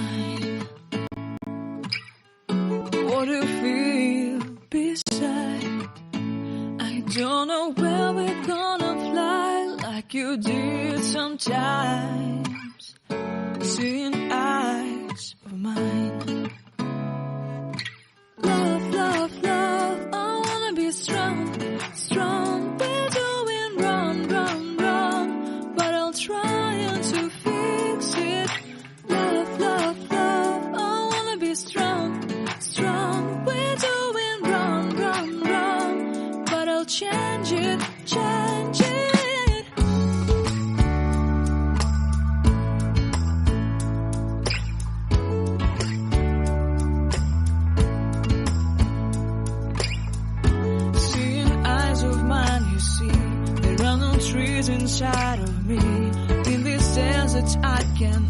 mine. What do you feel beside? I don't know where we're gonna fly like you did sometimes. Seeing eyes of mine. Love, love, love, I wanna be strong, strong. We're doing wrong, wrong, wrong, but I'll try to fix it. Love, love, love, I wanna be strong, strong. We're doing wrong, wrong, wrong, but I'll change it, change it. Trees inside of me. In this desert I can